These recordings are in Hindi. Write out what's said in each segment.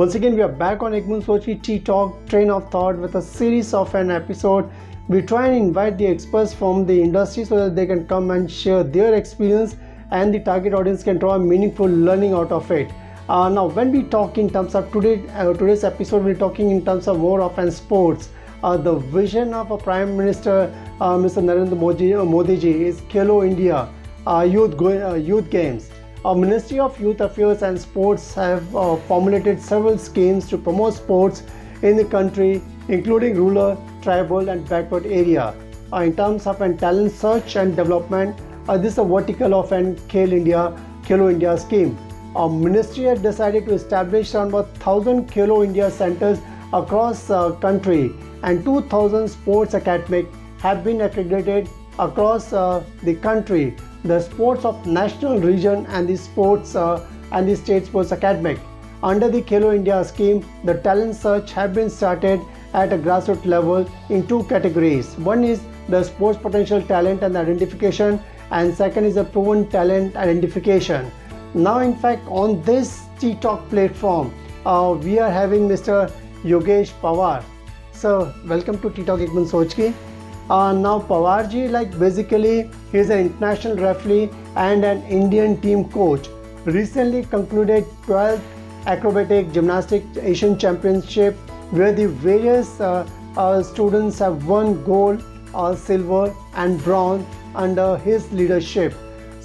Once again, we are back on Egmont Sochi Tea Talk Train of Thought with a series of an episode. We try and invite the experts from the industry so that they can come and share their experience and the target audience can draw meaningful learning out of it. Now, when we talk in terms of today's episode, we're talking in terms of more of an sports. The vision of a Prime Minister, Mr. Narendra Modi ji, is Khelo India Youth Games. Our Ministry of Youth Affairs and Sports have formulated several schemes to promote sports in the country, including rural, tribal and backward area. In terms of talent search and development, this is a vertical of an Khelo India scheme. Our ministry has decided to establish around 1,000 Khelo India centers across the country, and 2,000 sports academies have been accredited across the country. The sports of national region and the sports and the state sports academic. Under the Khelo India scheme, the talent search have been started at a grassroots level in two categories. One is the sports potential talent and identification, and second is the proven talent identification. Now, in fact, on this Tea Talk platform, we are having Mr. Yogesh Pawar. Sir, welcome to Tea Talk Egmont Sochi. Now, Pawar ji, basically, he is an international referee and an Indian team coach. Recently concluded 12th Acrobatic Gymnastics Asian Championship, where the various students have won gold, silver and bronze under his leadership.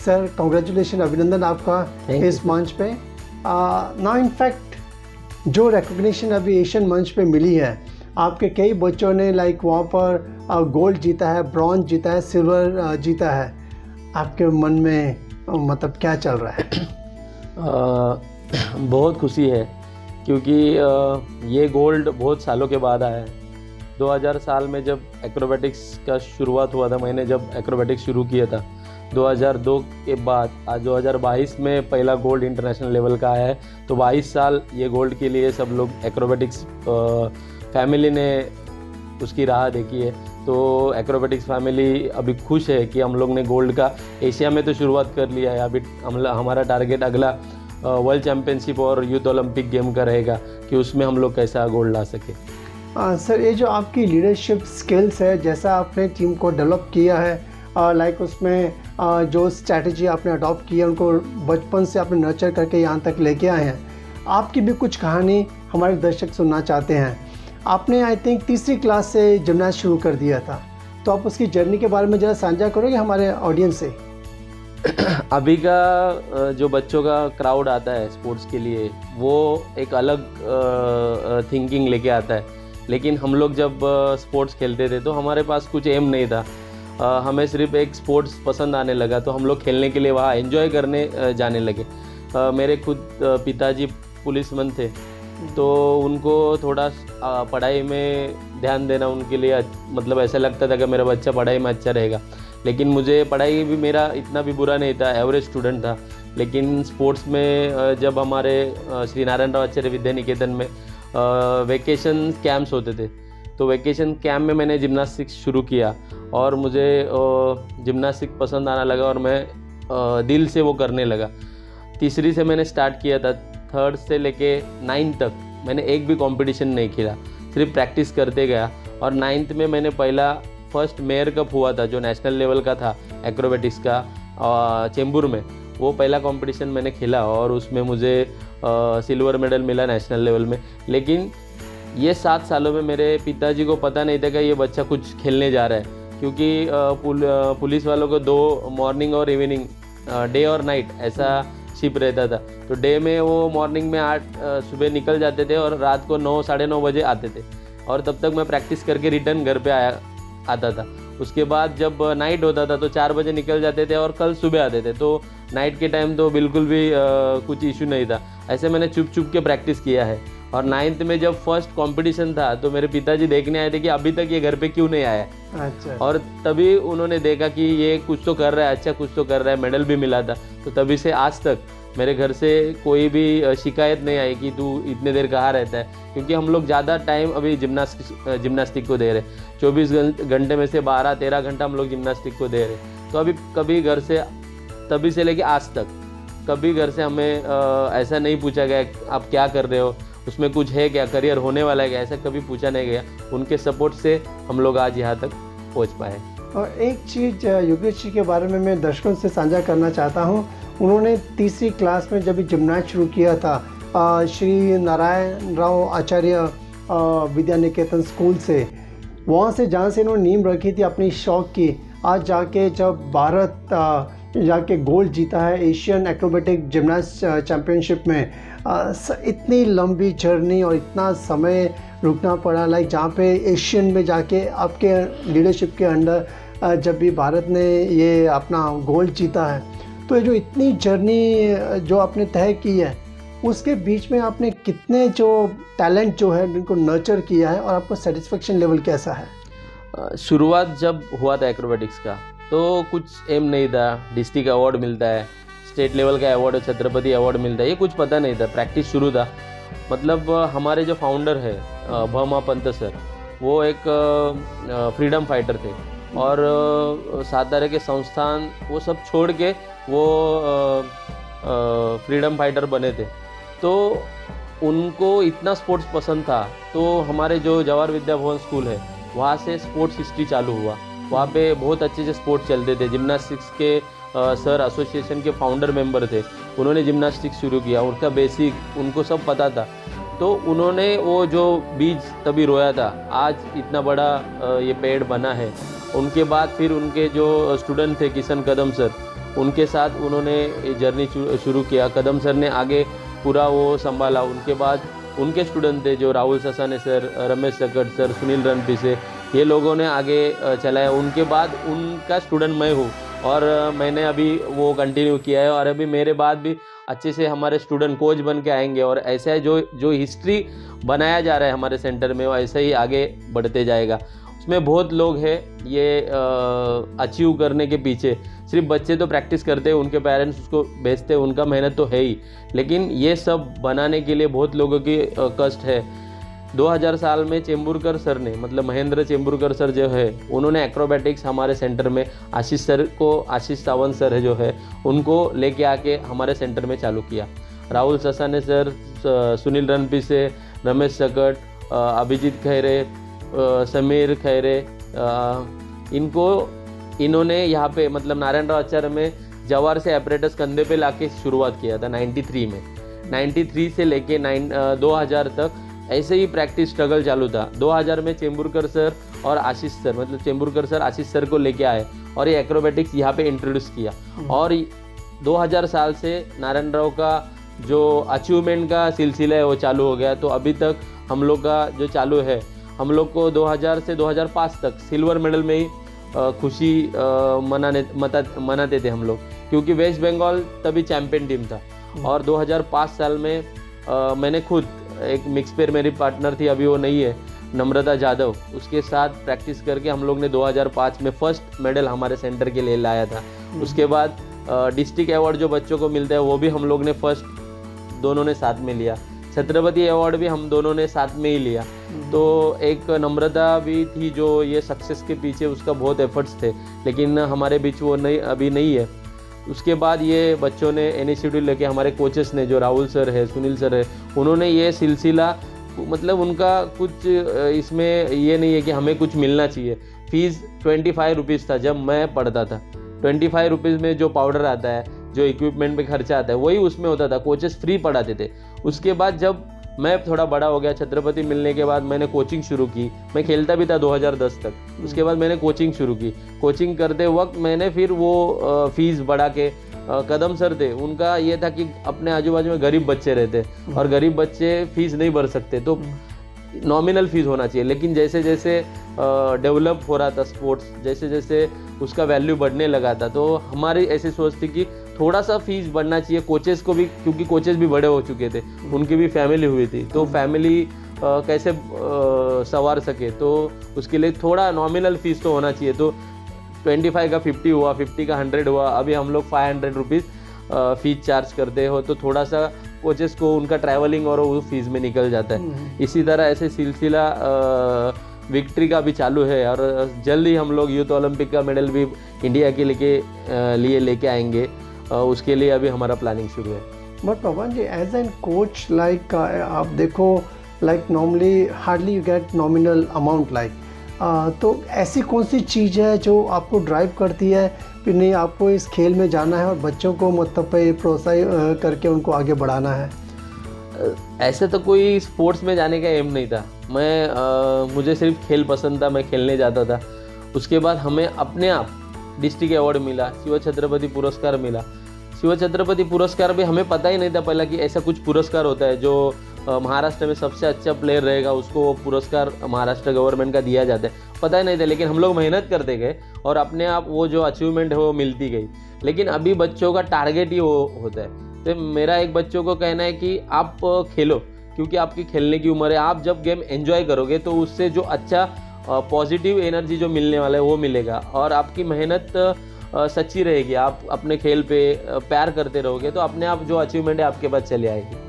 Sir congratulation, अभिनंदन आपका इस मंच पे। ना इनफैक्ट जो रिकॉग्निशन अभी एशियन मंच पे मिली है, आपके कई बच्चों ने वहाँ पर गोल्ड जीता है, ब्रॉन्ज जीता है, सिल्वर जीता है। आपके मन में मतलब क्या चल रहा है? बहुत खुशी है क्योंकि ये गोल्ड बहुत सालों के बाद आया है। 2000 साल में जब एक्रोबेटिक्स का शुरुआत हुआ था, मैंने जब एक्रोबेटिक्स शुरू किया था 2002 के बाद आज 2022 में पहला गोल्ड इंटरनेशनल लेवल का आया है। तो 22 साल ये गोल्ड के लिए सब लोग एक्रोबेटिक्स फैमिली ने उसकी राह देखी है। तो एक्रोबेटिक्स फैमिली अभी खुश है कि हम लोग ने गोल्ड का एशिया में तो शुरुआत कर लिया है। अभी हमारा टारगेट अगला वर्ल्ड चैम्पियनशिप और यूथ ओलंपिक गेम का रहेगा कि उसमें हम लोग कैसा गोल्ड ला सके। सर, ये जो आपकी लीडरशिप स्किल्स है, जैसा आपने टीम को डेवलप किया है, उसमें जो स्ट्रैटेजी आपने अडॉप्ट की है, उनको बचपन से आपने नर्चर करके यहाँ तक लेके आए हैं। आपकी भी कुछ कहानी हमारे दर्शक सुनना चाहते हैं। आपने आई थिंक तीसरी क्लास से जिम्नास्ट शुरू कर दिया था, तो आप उसकी जर्नी के बारे में ज़रा साझा करोगे हमारे ऑडियंस से? अभी का जो बच्चों का क्राउड आता है स्पोर्ट्स के लिए, वो एक अलग थिंकिंग लेके आता है। लेकिन हम लोग जब स्पोर्ट्स खेलते थे तो हमारे पास कुछ एम नहीं था। हमें सिर्फ एक स्पोर्ट्स पसंद आने लगा, तो हम लोग खेलने के लिए वहाँ एंजॉय करने जाने लगे। मेरे खुद पिताजी पुलिसमैन थे, तो उनको थोड़ा पढ़ाई में ध्यान देना उनके लिए मतलब ऐसा लगता था कि मेरा बच्चा पढ़ाई में अच्छा रहेगा। लेकिन मुझे पढ़ाई भी मेरा इतना भी बुरा नहीं था, एवरेज स्टूडेंट था। लेकिन स्पोर्ट्स में जब हमारे श्री नारायण राव आचार्य विद्या निकेतन में वेकेशन कैंप्स होते थे, तो वेकेशन कैंप में मैंने जिम्नास्टिक्स शुरू किया और मुझे जिम्नास्टिक पसंद आना लगा और मैं दिल से वो करने लगा। तीसरी से मैंने स्टार्ट किया था, थर्ड से लेके 9th तक मैंने एक भी कंपटीशन नहीं खेला, सिर्फ प्रैक्टिस करते गया। और 9th में मैंने फर्स्ट मेयर कप हुआ था जो नेशनल लेवल का था एक्रोबेटिक्स का चेंबूर में, वो पहला कंपटीशन मैंने खेला और उसमें मुझे सिल्वर मेडल मिला नेशनल लेवल में। लेकिन ये 7 सालों में मेरे पिताजी को पता नहीं था कि ये बच्चा कुछ खेलने जा रहा है, क्योंकि पुलिस वालों को 2 मॉर्निंग और इवनिंग, डे और नाइट ऐसा शिफ्ट रहता था। तो डे में वो मॉर्निंग में 8 सुबह निकल जाते थे और रात को 9 साढ़े 9 बजे आते थे, और तब तक मैं प्रैक्टिस करके रिटर्न घर पे आता था। उसके बाद जब नाइट होता था तो 4 बजे निकल जाते थे और कल सुबह आते थे। तो नाइट के टाइम तो बिल्कुल भी कुछ इशू नहीं था। ऐसे मैंने चुप चुप के प्रैक्टिस किया है। और 9th में जब फर्स्ट कंपटीशन था तो मेरे पिताजी देखने आए थे कि अभी तक ये घर पे क्यों नहीं आया। अच्छा। और तभी उन्होंने देखा कि ये कुछ तो कर रहा है, अच्छा कुछ तो कर रहा है, मेडल भी मिला था। तो तभी से आज तक मेरे घर से कोई भी शिकायत नहीं आई कि तू इतने देर कहाँ रहता है, क्योंकि हम लोग ज़्यादा टाइम अभी जिम्नास्टिक को दे रहे। 24 घंटे में से 12-13 घंटा हम लोग जिम्नास्टिक को दे रहे। तो अभी कभी घर से, तभी से लेके आज तक कभी घर से हमें ऐसा नहीं पूछा गया आप क्या कर रहे हो। उसमें कुछ है क्या, करियर होने वाला है क्या, ऐसा कभी पूछा नहीं गया। उनके सपोर्ट से हम लोग आज यहाँ तक पहुँच पाए। और एक चीज़ योगेश जी के बारे में मैं दर्शकों से साझा करना चाहता हूँ। उन्होंने तीसरी क्लास में जब जिम्नास्ट शुरू किया था श्री नारायण राव आचार्य विद्या निकेतन स्कूल से, वहाँ से जहाँ से इन्होंने नींव रखी थी अपनी शौक़ की, आज जाके जब भारत जाके गोल्ड जीता है एशियन एक्रोबेटिक जिम्नास्ट चैम्पियनशिप में, इतनी लंबी जर्नी और इतना समय रुकना पड़ा, लाइक जहाँ पे एशियन में जाके आपके लीडरशिप के अंडर जब भी भारत ने ये अपना गोल्ड जीता है, तो ये जो इतनी जर्नी जो आपने तय की है, उसके बीच में आपने कितने जो टैलेंट जो है उनको नर्चर किया है और आपका सेटिस्फेक्शन लेवल कैसा है? शुरुआत जब हुआ था एक्रोबेटिक्स का तो कुछ एम नहीं था, डिस्ट्रिक्ट अवार्ड मिलता है, स्टेट लेवल का अवार्ड, छत्रपति अवार्ड मिलता है, ये कुछ पता नहीं था। प्रैक्टिस शुरू था। मतलब हमारे जो फाउंडर है भमा पंत सर, वो एक फ्रीडम फाइटर थे और सातारा के संस्थान वो सब छोड़ के वो फ्रीडम फाइटर बने थे। तो उनको इतना स्पोर्ट्स पसंद था, तो हमारे जो जवाहर विद्या भवन स्कूल है वहाँ से स्पोर्ट्स हिस्ट्री चालू हुआ। वहाँ पे बहुत अच्छे से स्पोर्ट्स चलते थे। जिम्नास्टिक्स के सर एसोसिएशन के फाउंडर मेंबर थे, उन्होंने जिम्नास्टिक्स शुरू किया, उनका बेसिक उनको सब पता था। तो उन्होंने वो जो बीज तभी रोया था, आज इतना बड़ा ये पेड़ बना है। उनके बाद फिर उनके जो स्टूडेंट थे किशन कदम सर, उनके साथ उन्होंने ये जर्नी शुरू किया। कदम सर ने आगे पूरा वो संभाला। उनके बाद उनके स्टूडेंट थे जो राहुल ससाने सर, रमेश सकट सर, सुनील रणपीसे, ये लोगों ने आगे चलाया। उनके बाद उनका स्टूडेंट मैं हूँ और मैंने अभी वो कंटिन्यू किया है और अभी मेरे बाद भी अच्छे से हमारे स्टूडेंट कोच बन के आएंगे और ऐसा है जो हिस्ट्री बनाया जा रहा है हमारे सेंटर में, वो ऐसे ही आगे बढ़ते जाएगा। उसमें बहुत लोग हैं ये अचीव करने के पीछे। सिर्फ बच्चे तो प्रैक्टिस करते हैं, उनके पेरेंट्स उसको भेजते हैं, उनका मेहनत तो है ही, लेकिन ये सब बनाने के लिए बहुत लोगों की कष्ट है। 2000 साल में चेंबूरकर सर ने, मतलब महेंद्र चेंबूरकर सर जो है, उन्होंने एक्रोबैटिक्स हमारे सेंटर में आशीष सर को, आशीष सावंत सर है जो है, उनको लेके आके हमारे सेंटर में चालू किया। राहुल ससाने सर, सुनील रणपीसे, रमेश सकट, अभिजीत खैरे, समीर खैरे, इन्होंने यहाँ पे मतलब नारायण राव आचार्य में जवार से ऑपरेटर्स कंधे पे लाके शुरुआत किया था 93 में। 93 से लेके 2000 तक ऐसे ही प्रैक्टिस स्ट्रगल चालू था। 2000 में चेंबूरकर सर और आशीष सर, मतलब चेंबूरकर सर आशीष सर को लेके आए और ये एक्रोबैटिक्स यहाँ पे इंट्रोड्यूस किया। और 2000 साल से नारायण राव का जो अचीवमेंट का सिलसिला है वो चालू हो गया। तो अभी तक हम लोग का जो चालू है, हम लोग को 2000 से 2005 तक सिल्वर मेडल में ही खुशी मनाते थे हम लोग, क्योंकि वेस्ट बंगाल तभी चैम्पियन टीम था। और 2005 साल में मैंने खुद एक मिक्स पेयर, मेरी पार्टनर थी, अभी वो नहीं है, नम्रता जाधव, उसके साथ प्रैक्टिस करके हम लोग ने 2005 में फर्स्ट मेडल हमारे सेंटर के लिए लाया था। उसके बाद डिस्ट्रिक्ट अवार्ड जो बच्चों को मिलता है वो भी हम लोग ने फर्स्ट दोनों ने साथ में लिया। छत्रपति अवार्ड भी हम दोनों ने साथ में ही लिया। तो एक नम्रता भी थी जो ये सक्सेस के पीछे उसका बहुत एफर्ट्स थे, लेकिन हमारे बीच वो नहीं, अभी नहीं है। उसके बाद ये बच्चों ने इनिशिएटिव लेके, हमारे कोचेस ने जो राहुल सर है, सुनील सर है, उन्होंने ये सिलसिला, मतलब उनका कुछ इसमें ये नहीं है कि हमें कुछ मिलना चाहिए। फीस 25 रुपीज़ था जब मैं पढ़ता था। 25 रुपीज़ में जो पाउडर आता है, जो इक्विपमेंट पे खर्चा आता है, वही उसमें होता था। कोचेस फ्री पढ़ाते थे। उसके बाद जब मैं थोड़ा बड़ा हो गया, छत्रपति मिलने के बाद मैंने कोचिंग शुरू की। मैं खेलता भी था 2010 तक। उसके बाद मैंने कोचिंग शुरू की। कोचिंग करते वक्त मैंने फिर वो फीस बढ़ा के, कदम सर थे, उनका ये था कि अपने आजू बाजू में गरीब बच्चे रहते और गरीब बच्चे फीस नहीं भर सकते, तो नॉमिनल फीस होना चाहिए। लेकिन जैसे जैसे डेवलप हो रहा था स्पोर्ट्स, जैसे जैसे उसका वैल्यू बढ़ने लगा था, तो हमारी ऐसी सोच थी कि थोड़ा सा फीस बढ़ना चाहिए कोचेस को भी, क्योंकि कोचेस भी बड़े हो चुके थे, उनकी भी फैमिली हुई थी, तो फैमिली कैसे संवार सके, तो उसके लिए थोड़ा नॉमिनल फीस तो होना चाहिए। तो 25 का 50 हुआ, 50 का 100 हुआ। अभी हम लोग 500 रुपीज़ फीस चार्ज करते हो, तो थोड़ा सा कोचेस को उनका ट्रैवलिंग और वो फीस में निकल जाता है। इसी तरह ऐसे सिलसिला विक्ट्री का भी चालू है और जल्द ही हम लोग यूथ ओलंपिक का मेडल भी इंडिया के लिए लेके आएंगे। उसके लिए अभी हमारा प्लानिंग शुरू है। But Pawan ji as an coach like आप देखो like normally hardly you get nominal amount like, तो ऐसी कौन सी चीज़ है जो आपको ड्राइव करती है कि नहीं आपको इस खेल में जाना है और बच्चों को मतलब पे प्रोत्साहित करके उनको आगे बढ़ाना है? ऐसे तो कोई स्पोर्ट्स में जाने का एम नहीं था। मुझे सिर्फ खेल पसंद था, मैं खेलने जाता था। उसके बाद हमें अपने आप डिस्ट्रिक्ट अवार्ड मिला, शिव छत्रपति पुरस्कार मिला। शिव छत्रपति पुरस्कार भी हमें पता ही नहीं था पहला कि ऐसा कुछ पुरस्कार होता है, जो महाराष्ट्र में सबसे अच्छा प्लेयर रहेगा उसको पुरस्कार महाराष्ट्र गवर्नमेंट का दिया जाता है, पता ही नहीं था। लेकिन हम लोग मेहनत करते गए और अपने आप वो जो अचीवमेंट है वो मिलती गई। लेकिन अभी बच्चों का टारगेट ही वो होता है। तो मेरा एक बच्चों को कहना है कि आप खेलो, क्योंकि आपकी खेलने की उम्र है। आप जब गेम एंजॉय करोगे तो उससे जो अच्छा पॉजिटिव एनर्जी जो मिलने वाला है वो मिलेगा, और आपकी मेहनत सच्ची रहेगी। आप अपने खेल पे प्यार करते रहोगे तो अपने आप जो अचीवमेंट है आपके पास चले आएगी।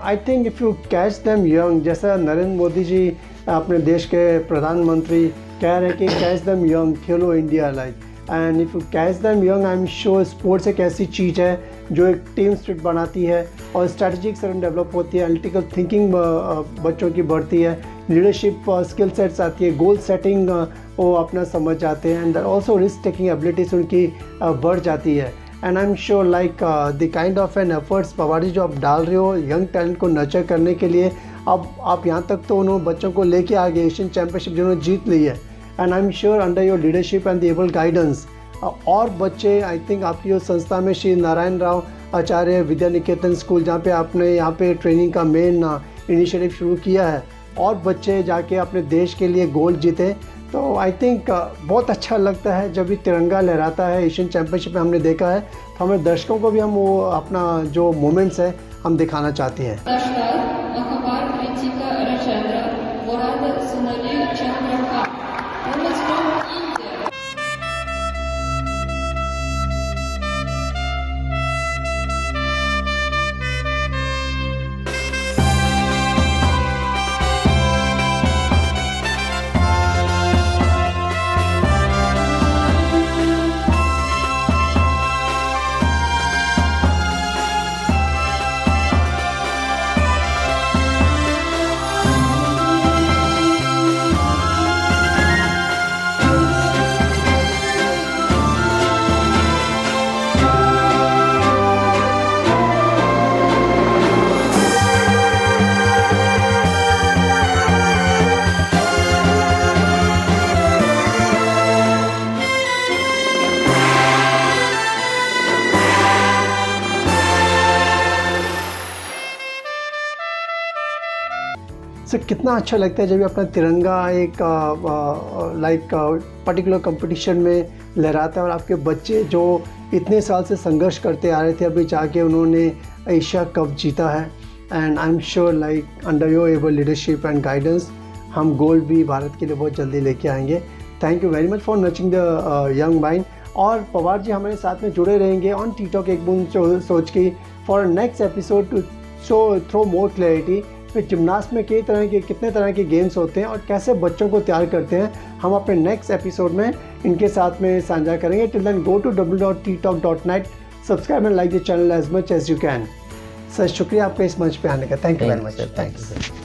I think if you catch them young, जैसा नरेंद्र मोदी जी अपने देश के प्रधानमंत्री कह रहे हैं कि catch them young, Khelo India like, and if you catch them young I am sure sports एक ऐसी चीज़ है जो एक टीम स्पिरिट बनाती है और स्ट्रेटजिक सर्न डेवलप होती है, एनालिटिकल थिंकिंग बच्चों की बढ़ती है, लीडरशिप स्किल सेट्स आती है, गोल सेटिंग वो अपना समझ जाते हैं, and also risk taking abilities उनकी बढ़ जाती है। And I am sure like the kind of an efforts Pawar ji जो आप डाल रहे हो यंग टैलेंट को नर्चर करने के लिए, अब आप यहाँ तक तो उन्होंने बच्चों को लेके आ गए, एशियन चैम्पियनशिप जिन्होंने जीत ली है। And I am sure under your leadership and the able guidance और बच्चे, आई थिंक आपकी जो संस्था में श्री नारायण राव आचार्य विद्या निकेतन स्कूल, जहाँ पे आपने यहाँ पे ट्रेनिंग का मेन इनिशिएटिव शुरू किया है, और बच्चे जाके अपने देश के लिए गोल्ड जीते, तो आई थिंक बहुत अच्छा लगता है जब भी तिरंगा लहराता है। एशियन चैम्पियनशिप में हमने देखा है, तो हमें दर्शकों को भी हम वो अपना जो मोमेंट्स है हम दिखाना चाहते हैं। सर कितना अच्छा लगता है जब भी अपना तिरंगा एक लाइक पर्टिकुलर कंपटीशन में लहराता है, और आपके बच्चे जो इतने साल से संघर्ष करते आ रहे थे अभी जाके उन्होंने एशिया कप जीता है। And I am sure like under your able leadership and guidance हम गोल्ड भी भारत के लिए बहुत जल्दी लेके आएंगे। Thank you very much for nurturing the young mind. और पवार जी हमारे साथ में जुड़े रहेंगे ऑन टीटॉक एक बूंद सोच की for next episode to throw more clarity फिर जिम्नास्ट में कितने तरह के गेम्स होते हैं और कैसे बच्चों को तैयार करते हैं, हम अपने नेक्स्ट एपिसोड में इनके साथ में साझा करेंगे। Till then go to www.ttalk.net, subscribe and like the channel as much as you can. Sir शुक्रिया आपका इस मंच पे आने का। Thank you very much. Thanks.